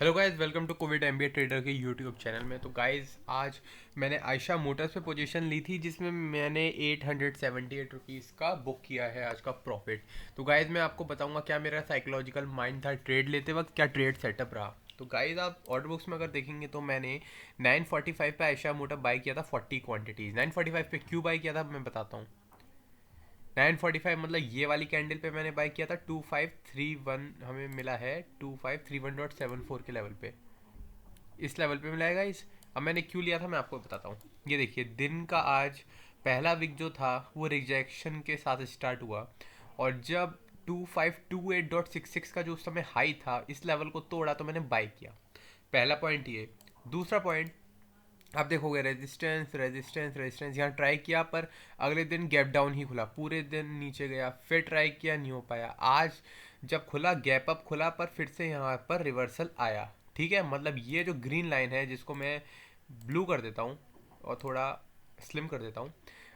Hello guys, welcome to Covid MBA trader के YouTube channel में। तो गाइस आज मैंने आयशा मोटर्स पे पोजीशन ली थी जिसमें मैंने 878 रुपीज़ का बुक किया है आज का प्रॉफिट। तो गाइस मैं आपको बताऊंगा क्या मेरा साइकोलॉजिकल माइंड था ट्रेड लेते वक्त, क्या ट्रेड सेटअप रहा। तो गाइस आप ऑर्डर बुक्स में अगर देखेंगे तो मैंने 945 पे आयशा मोटर बाई किया था 40 क्वांटिटीज़। 945 पे क्यों बाई किया था मैं बताता हूँ। 945 मतलब ये वाली कैंडल पे मैंने बाय किया था 2531, हमें मिला है 2531.74 के लेवल पे, इस लेवल पे मिला है गाइस। अब मैंने क्यों लिया था मैं आपको बताता हूँ। ये देखिए दिन का आज पहला वीक जो था वो रिजेक्शन के साथ स्टार्ट हुआ, और जब 2528.66 का जो उस समय हाई था इस लेवल को तोड़ा तो मैंने बाय किया। पहला पॉइंट ये। दूसरा पॉइंट, आप देखोगे रेजिस्टेंस रेजिस्टेंस रेजिस्टेंस, यहाँ ट्राई किया पर अगले दिन गैप डाउन ही खुला, पूरे दिन नीचे गया, फिर ट्राई किया नहीं हो पाया। आज जब खुला गैप अप खुला पर फिर से यहाँ पर रिवर्सल आया। ठीक है, मतलब ये जो ग्रीन लाइन है जिसको मैं ब्लू कर देता हूँ और थोड़ा स्लिम कर देता हूँ,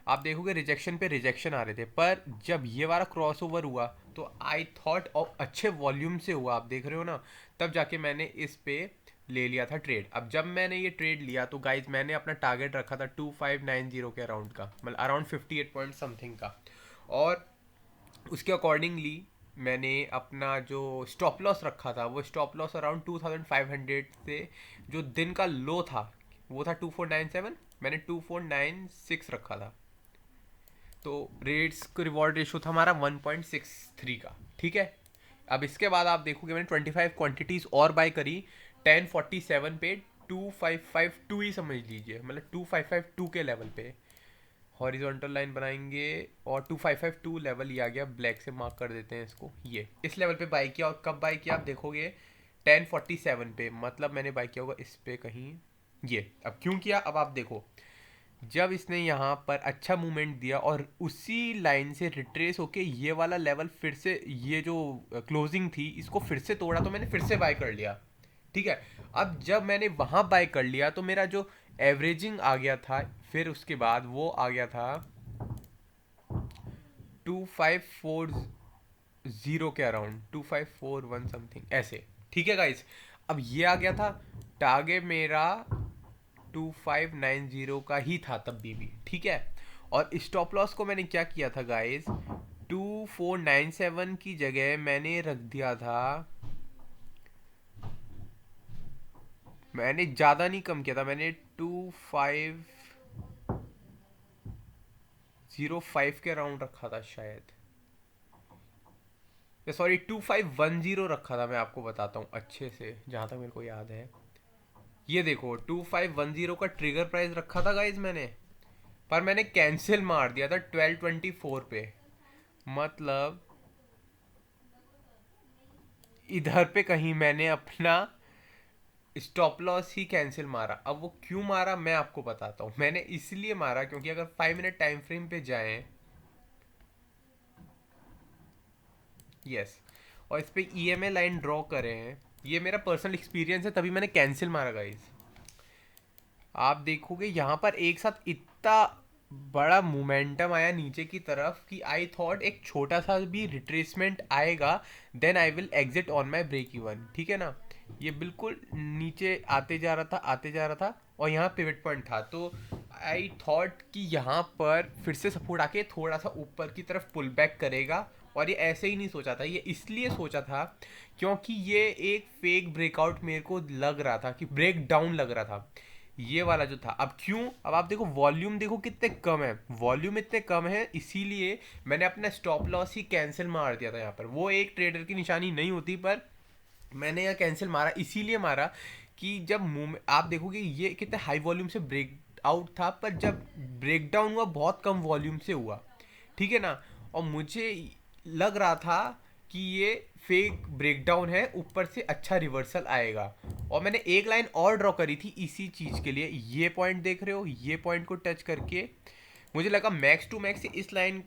आप देखोगे रिजेक्शन पे रिजेक्शन आ रहे थे, पर जब ये वाला क्रॉस ओवर हुआ तो आई थॉट और अच्छे वॉल्यूम से हुआ, आप देख रहे हो ना, तब जाके मैंने इस पे ले लिया था ट्रेड। अब जब मैंने ये ट्रेड लिया तो गाइज मैंने अपना टारगेट रखा था 2590 के अराउंड का, मतलब अराउंड 58 पॉइंट समथिंग का, और उसके अकॉर्डिंगली मैंने अपना जो स्टॉप लॉस रखा था वो स्टॉप लॉस अराउंड 2500 से, जो दिन का लो था वो था 2497, मैंने 2496 रखा था। तो रेट्स को रिवॉर्ड रेशो था हमारा 1.63 का। ठीक है, अब इसके बाद आप देखोगे मैंने 25 क्वांटिटीज़ और बाय करी 1047 पे, 2552 ही समझ लीजिए, मतलब 2552 के लेवल पे हॉरिजॉन्टल लाइन बनाएंगे, और 2552 लेवल ही आ गया, ब्लैक से मार्क कर देते हैं इसको। ये इस लेवल पे बाय किया, और कब बाय किया आप देखोगे 1047 पे, मतलब मैंने बाय किया होगा इस पे कहीं। ये अब क्यों किया अब आप देखो, जब इसने यहाँ पर अच्छा मूवमेंट दिया और उसी लाइन से रिट्रेस होके ये वाला लेवल फिर से, ये जो क्लोजिंग थी इसको फिर से तोड़ा तो मैंने फिर से बाय कर लिया। ठीक है, अब जब मैंने वहाँ बाय कर लिया तो मेरा जो एवरेजिंग आ गया था फिर उसके बाद वो आ गया था 2540 के अराउंड, 2541 समथिंग ऐसे। ठीक है गाइस, अब ये आ गया था, टारगेट मेरा 2590 का ही था तब भी। ठीक है, और स्टॉप लॉस को मैंने क्या किया था गाइस, 2497 की जगह मैंने रख दिया था, मैंने ज़्यादा नहीं कम किया था, मैंने 2505 के अराउंड रखा था शायद, या सॉरी 2510 रखा था। मैं आपको बताता हूँ अच्छे से जहाँ तक मेरे को याद है, ये देखो 2510 का ट्रिगर प्राइस रखा था गाइज मैंने, पर मैंने कैंसिल मार दिया था 1224 पे, मतलब इधर पे कहीं मैंने अपना स्टॉप लॉस ही कैंसिल मारा। अब वो क्यों मारा मैं आपको बताता हूँ। मैंने इसलिए मारा क्योंकि अगर 5 मिनट टाइम फ्रेम पे जाएं, यस, और इस पे ईएमए लाइन ड्रॉ करें, ये मेरा पर्सनल एक्सपीरियंस है तभी मैंने कैंसिल मारा गाइज। आप देखोगे यहाँ पर एक साथ इतना बड़ा मोमेंटम आया नीचे की तरफ कि आई थॉट एक छोटा सा भी रिट्रेसमेंट आएगा, then I will exit on my break even. ठीक है ना, ये बिल्कुल नीचे आते जा रहा था आते जा रहा था, और यहाँ पिवट पॉइंट था, तो आई थॉट कि यहाँ पर फिर से सपोर्ट आके थोड़ा सा ऊपर की तरफ पुल बैक करेगा। और ये ऐसे ही नहीं सोचा था, ये इसलिए सोचा था क्योंकि ये एक फेक ब्रेकआउट मेरे को लग रहा था, कि ब्रेक डाउन लग रहा था ये वाला जो था। अब क्यों, अब आप देखो वॉल्यूम देखो कितने कम है, वॉल्यूम इतने कम है इसीलिए मैंने अपना स्टॉप लॉस ही कैंसिल मार दिया था यहाँ पर। वो एक ट्रेडर की निशानी नहीं होती, पर मैंने यहाँ कैंसिल मारा, इसीलिए मारा कि जब मूव आप देखोगे ये कितने हाई वॉल्यूम से ब्रेक आउट था, पर जब ब्रेक डाउन हुआ बहुत कम वॉल्यूम से हुआ। ठीक है ना, और मुझे लग रहा था कि ये फेक ब्रेकडाउन है, ऊपर से अच्छा रिवर्सल आएगा, और मैंने एक लाइन और ड्रॉ करी थी इसी चीज़ के लिए। ये पॉइंट देख रहे हो, ये पॉइंट को टच करके मुझे लगा मैक्स टू मैक्स इस लाइन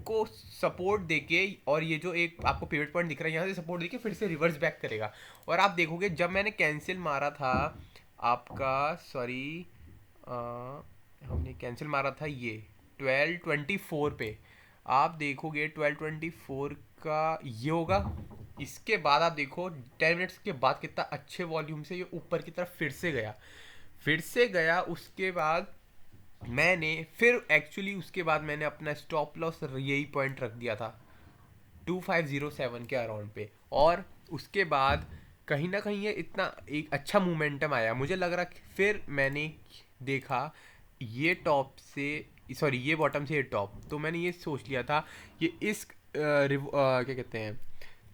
को सपोर्ट देके, और ये जो एक आपको पिवट पॉइंट दिख रहा है यहाँ से सपोर्ट देके फिर से रिवर्स बैक करेगा। और आप देखोगे जब मैंने कैंसिल मारा था आपका, सॉरी, हमने कैंसिल मारा था ये 1224 पे, आप देखोगे 1224 आपका ये होगा। इसके बाद आप देखो 10 मिनट्स के बाद कितना अच्छे वॉल्यूम से ये ऊपर की तरफ फिर से गया। उसके बाद मैंने फिर एक्चुअली उसके बाद मैंने अपना स्टॉप लॉस यही पॉइंट रख दिया था 2507 के अराउंड पे। और उसके बाद कहीं ना कहीं ये इतना एक अच्छा मोमेंटम आया, मुझे लग रहा कि फिर मैंने देखा ये टॉप से, सॉरी ये बॉटम से ये टॉप, तो मैंने ये सोच लिया था ये इस क्या कहते हैं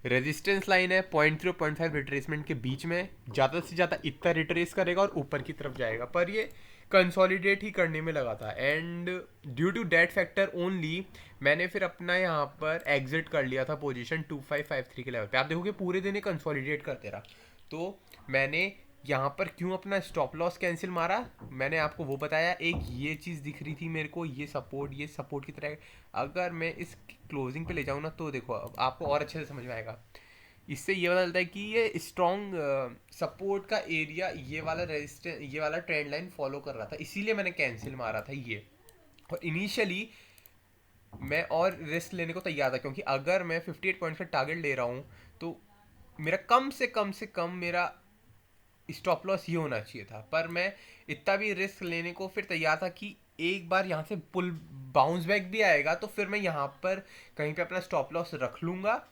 रेजिस्टेंस लाइन है 0.3 और 0.5 रिट्रेसमेंट के बीच में, ज़्यादा से ज़्यादा इतना रिट्रेस करेगा और ऊपर की तरफ जाएगा, पर ये कंसोलिडेट ही करने में लगा था। And due to date factor only मैंने फिर अपना यहाँ पर एग्जिट कर लिया था पोजीशन 2553 के लेवल पे। आप देखोगे पूरे दिन ये कंसोलिडेट करते रहा। तो मैंने यहाँ पर क्यों अपना स्टॉप लॉस कैंसिल मारा, मैंने आपको वो बताया। एक ये चीज़ दिख रही थी मेरे को, ये सपोर्ट की तरह, अगर मैं इस क्लोजिंग पे ले जाऊँ ना तो देखो अब आपको और अच्छे से समझ में आएगा। इससे ये पता चलता है कि ये स्ट्रॉन्ग सपोर्ट का एरिया ये वाला रेजिस्टेंस ये वाला ट्रेंड लाइन फॉलो कर रहा था, इसीलिए मैंने कैंसिल मारा था ये। और इनिशियली मैं और रिस्क लेने को तैयार था, क्योंकि अगर मैं 58 पॉइंट्स का टारगेट ले रहा हूँ तो मेरा कम से कम मेरा स्टॉप लॉस ये होना चाहिए था। पर मैं इतना भी रिस्क लेने को फिर तैयार था कि एक बार यहाँ से पुल बाउंस बैक भी आएगा तो फिर मैं यहाँ पर कहीं पे अपना स्टॉप लॉस रख लूँगा।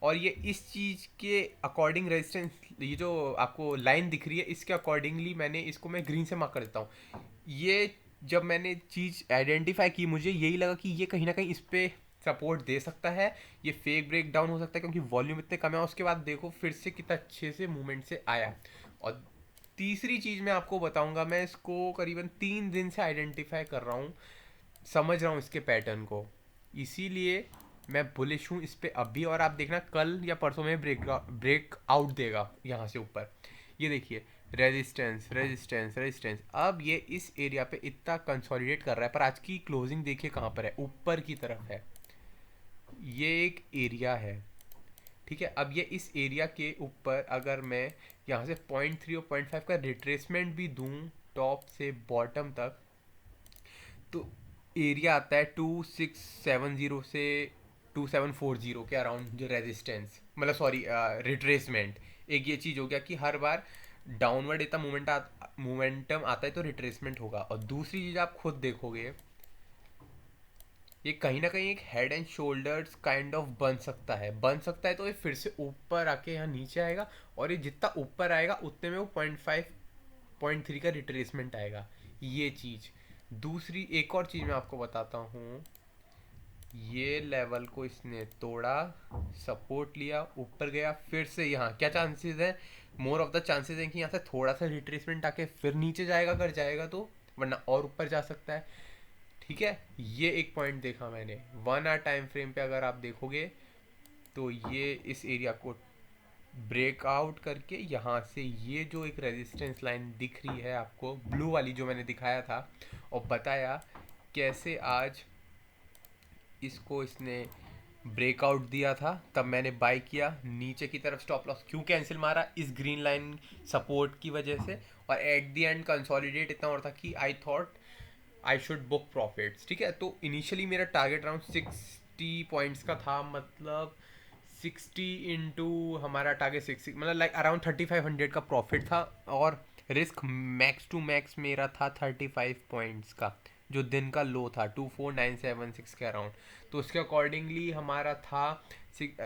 और ये इस चीज़ के अकॉर्डिंग रेजिस्टेंस, ये जो आपको लाइन दिख रही है इसके अकॉर्डिंगली मैंने इसको मैं ग्रीन से मार्क कर देता हूँ। ये जब मैंने चीज़ आइडेंटिफाई की मुझे यही लगा कि ये कहीं ना कहीं इस पर सपोर्ट दे सकता है, ये फेक ब्रेक डाउन हो सकता है, क्योंकि वॉल्यूम इतने कम है। उसके बाद देखो फिर से कितना अच्छे से मूवमेंट से आया। और तीसरी चीज़ मैं आपको बताऊंगा, मैं इसको करीबन 3 दिन से आइडेंटिफाई कर रहा हूँ, समझ रहा हूँ इसके पैटर्न को, इसीलिए मैं बुलिश हूँ इस पर अभी। और आप देखना कल या परसों में ब्रेक आउट देगा यहाँ से ऊपर। ये देखिए रेजिस्टेंस रेजिस्टेंस रेजिस्टेंस, अब ये इस एरिया पे इतना कंसोलिडेट कर रहा है, पर आज की क्लोजिंग देखिए कहाँ पर है, ऊपर की तरफ है। ये एक एरिया है, ठीक है। अब ये इस एरिया के ऊपर अगर मैं यहाँ से 0.3 और 0.5 का रिट्रेसमेंट भी दूँ टॉप से बॉटम तक, तो एरिया आता है 2670 से 2740 के अराउंड जो रेजिस्टेंस, मतलब सॉरी रिट्रेसमेंट। एक ये चीज़ हो गया कि हर बार डाउनवर्ड इतना मोमेंटम आता है तो रिट्रेसमेंट होगा। और दूसरी चीज़ आप खुद देखोगे ये कहीं ना कहीं एक head and shoulders kind of बन सकता है तो ये फिर से ऊपर आके यहाँ नीचे आएगा, और ये जितना ऊपर आएगा उतने में वो 0.5 0.3 का रिट्रेसमेंट आएगा। ये चीज़ दूसरी एक और चीज़ मैं आपको बताता हूँ, ये लेवल को इसने तोड़ा, सपोर्ट लिया, ऊपर गया, फिर से यहाँ क्या चांसेस है, मोर ऑफ द चांसेस हैं कि यहाँ से थोड़ा सा रिट्रेसमेंट आके फिर नीचे जाएगा अगर जाएगा तो, वरना और ऊपर जा सकता है, ठीक है। ये एक पॉइंट देखा मैंने 1 आवर टाइम फ्रेम पे, अगर आप देखोगे तो ये इस एरिया को ब्रेकआउट करके यहाँ से ये जो एक रेजिस्टेंस लाइन दिख रही है आपको ब्लू वाली जो मैंने दिखाया था और बताया कैसे आज इसको इसने ब्रेकआउट दिया था, तब मैंने बाय किया। नीचे की तरफ स्टॉप लॉस क्यों कैंसिल मारा, इस ग्रीन लाइन सपोर्ट की वजह से। और एट द एंड कंसोलिडेट इतना और था कि I thought I should book profits, ठीक है। तो इनिशियली मेरा टारगेट अराउंड 60 पॉइंट्स का था, मतलब 60 इंटू हमारा टारगेट 60, मतलब लाइक अराउंड 3500 का प्रॉफिट था। और रिस्क मैक्स टू मैक्स मेरा था 35 पॉइंट्स का, जो दिन का लो था 24976 के अराउंड। तो उसके अकॉर्डिंगली हमारा था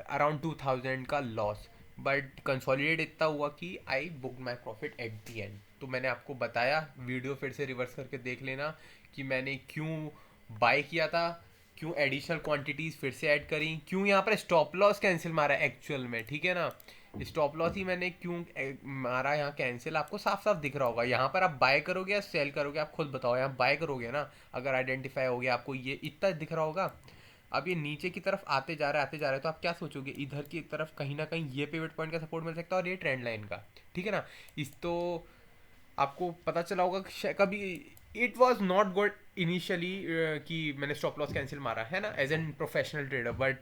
अराउंड 2000 का लॉस। बट कंसोलिडेट इतना हुआ कि I book my profit at the and. तो मैंने आपको बताया, वीडियो फिर से रिवर्स करके देख लेना कि मैंने क्यों बाय किया था, क्यों एडिशनल क्वांटिटीज़ फिर से ऐड करी, क्यों यहाँ पर स्टॉप लॉस कैंसिल मारा एक्चुअल में, ठीक है ना। स्टॉप लॉस ही मैंने क्यों मारा यहाँ कैंसिल, आपको साफ साफ दिख रहा होगा। यहाँ पर आप बाय करोगे या सेल करोगे, आप खुद बताओ। यहाँ बाय करोगे ना, अगर आइडेंटिफाई हो गया आपको, ये इतना दिख रहा होगा। अब ये नीचे की तरफ आते जा रहा है तो आप क्या सोचोगे, इधर की तरफ कहीं ना कहीं ये पिवट पॉइंट का सपोर्ट मिल सकता है और ये ट्रेंड लाइन का, ठीक है ना। इस तो आपको पता चला होगा कि कभी it was not good initially कि मैंने स्टॉप लॉस कैंसिल मारा है ना as an professional trader. But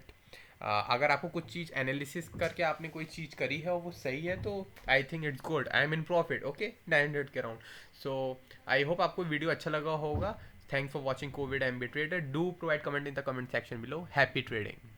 अगर आपको कुछ चीज़ एनालिसिस करके आपने कोई चीज़ करी है और वो सही है तो I think it's good, I am in profit, okay 900 के अराउंड। सो आई होप आपको वीडियो अच्छा लगा होगा। Thanks for watching Covid MB trader. Do provide comment in the comment section below. Happy trading.